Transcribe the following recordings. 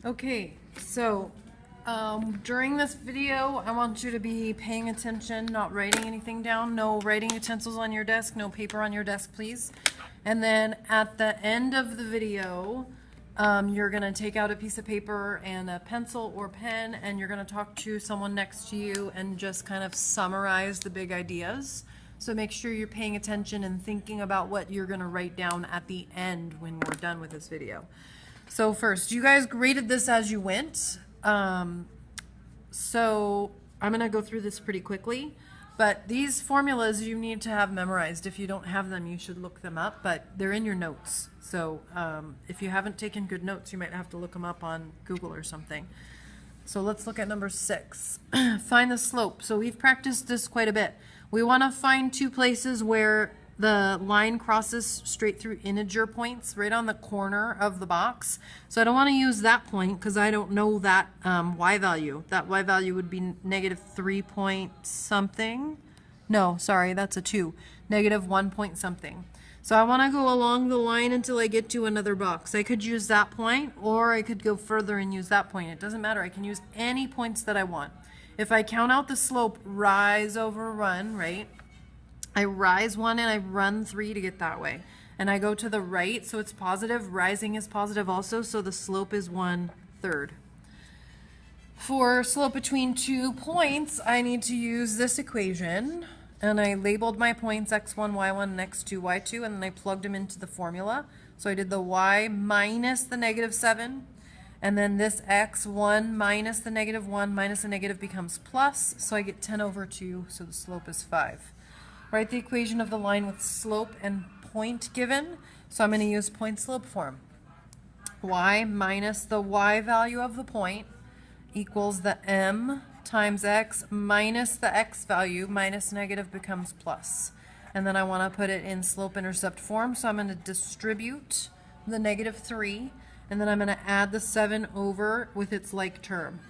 Okay, so during this video, I want you to be paying attention, not writing anything down. No writing utensils on your desk, no paper on your desk, please. And then at the end of the video, you're going to take out a piece of paper and a pencil or pen, and you're going to talk to someone next to you and just kind of summarize the big ideas. So make sure you're paying attention and thinking about what you're going to write down at the end when we're done with this video. So first, you guys graded this as you went. So I'm going to go through this pretty quickly. But these formulas you need to have memorized. If you don't have them, you should look them up. But they're in your notes. So if you haven't taken good notes, you might have to look them up on Google or something. So let's look at number 6. Find the slope. So we've practiced this quite a bit. We want to find two places where the line crosses straight through integer points right on the corner of the box. So I don't want to use that point because I don't know that y value. That y value would be negative 3 point something. No, sorry, that's a 2. Negative 1 point something. So I want to go along the line until I get to another box. I could use that point, or I could go further and use that point. It doesn't matter. I can use any points that I want. If I count out the slope, rise over run, right? I rise 1 and I run 3 to get that way. And I go to the right, so it's positive. Rising is positive also, so the slope is 1/3. For slope between 2 points, I need to use this equation. And I labeled my points x1, y1, and x2, y2, and then I plugged them into the formula. So I did the y minus the negative 7. And then this x1 minus the negative 1 minus the negative becomes plus. So I get 10 over 2, so the slope is 5. Write the equation of the line with slope and point given. So I'm going to use point slope form. Y minus the y value of the point equals the m times x minus the x value minus negative becomes plus. And then I want to put it in slope-intercept form. So I'm going to distribute the negative 3. And then I'm going to add the 7 over with its like term.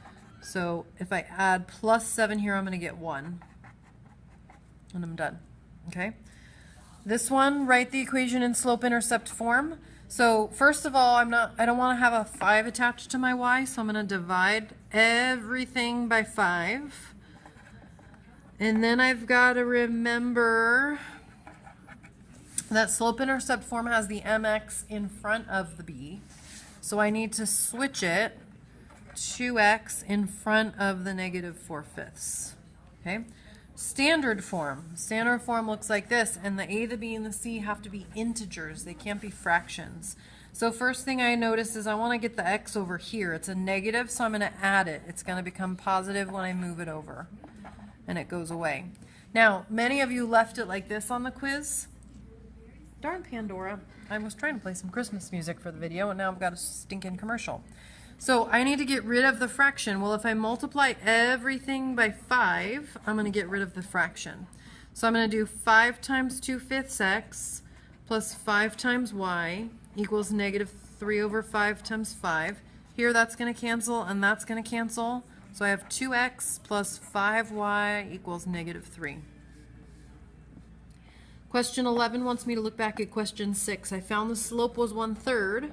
So if I add plus 7 here, I'm going to get 1. And I'm done. Okay? This one, write the equation in slope-intercept form. So first of all, I don't want to have a 5 attached to my y, so I'm going to divide everything by 5. And then I've got to remember that slope-intercept form has the mx in front of the b. So I need to switch it to x in front of the negative 4/5. Okay? Standard form. Standard form looks like this, and the a, the b, and the c have to be integers. They can't be fractions. So first thing I notice is I want to get the x over here. It's a negative, so I'm going to add it. It's going to become positive when I move it over, and it goes away. Now, many of you left it like this on the quiz. Darn Pandora. I was trying to play some Christmas music for the video, and now I've got a stinking commercial. So I need to get rid of the fraction. Well, if I multiply everything by 5, I'm going to get rid of the fraction. So I'm going to do 5 times 2/5 x plus 5 times y equals negative 3 over 5 times 5. Here that's going to cancel and that's going to cancel. So I have 2x plus 5y equals negative 3. Question 11 wants me to look back at question 6. I found the slope was 1/3.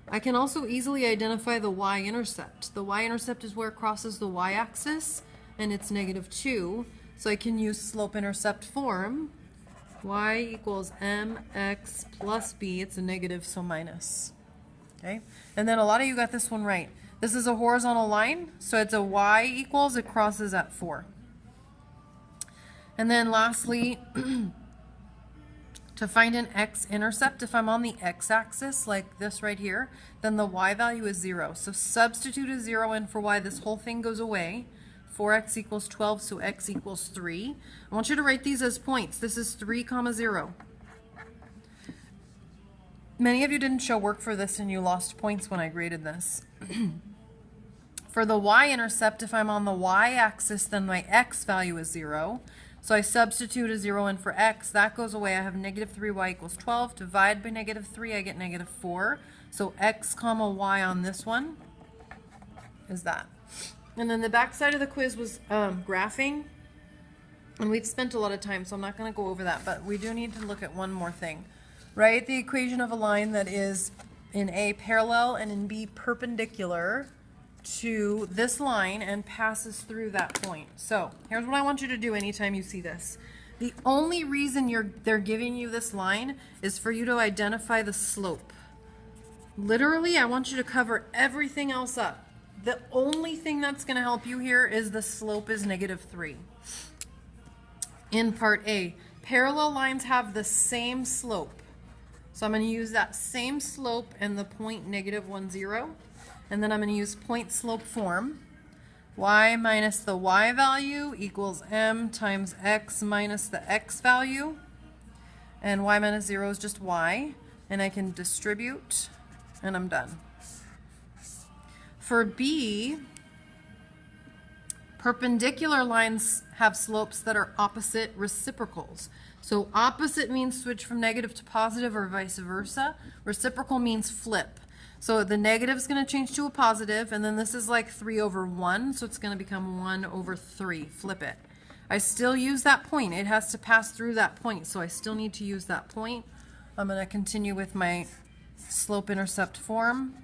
I can also easily identify the y-intercept. The y-intercept is where it crosses the y-axis, and it's negative 2. So I can use slope-intercept form. Y equals mx plus b. It's a negative, so minus. Okay? And then a lot of you got this one right. This is a horizontal line, so it's a y equals, it crosses at 4. And then lastly, to find an x-intercept, if I'm on the x-axis, like this right here, then the y value is 0. So substitute a 0 in for y. This whole thing goes away. 4x equals 12, so x equals 3. I want you to write these as points. This is 3, 0. Many of you didn't show work for this and you lost points when I graded this. For the y-intercept, if I'm on the y-axis, then my x value is 0. So I substitute a 0 in for x. That goes away. I have negative 3y equals 12. Divide by negative 3, I get negative 4. So x comma y on this one is that. And then the back side of the quiz was graphing. And we've spent a lot of time, so I'm not going to go over that. But we do need to look at one more thing. Write the equation of a line that is in A parallel and in B perpendicular to this line and passes through that point. So here's what I want you to do anytime you see this. The only reason they're giving you this line is for you to identify the slope. Literally, I want you to cover everything else up. The only thing that's going to help you here is the slope is -3. In part A, parallel lines have the same slope. So I'm going to use that same slope and the point -1, 0. And then I'm going to use point slope form. Y minus the y value equals m times x minus the x value. And y minus 0 is just y. And I can distribute, and I'm done. For B, perpendicular lines have slopes that are opposite reciprocals. So opposite means switch from negative to positive or vice versa. Reciprocal means flip. So the negative is going to change to a positive, and then this is like 3/1, so it's going to become 1/3. Flip it. I still use that point. It has to pass through that point, so I still need to use that point. I'm going to continue with my slope-intercept form.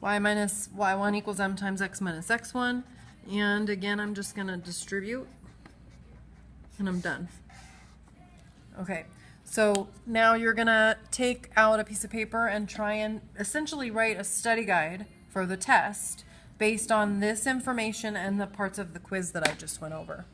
Y minus y1 equals m times x minus x1. And again, I'm just going to distribute, and I'm done. Okay. So now you're going to take out a piece of paper and try and essentially write a study guide for the test based on this information and the parts of the quiz that I just went over.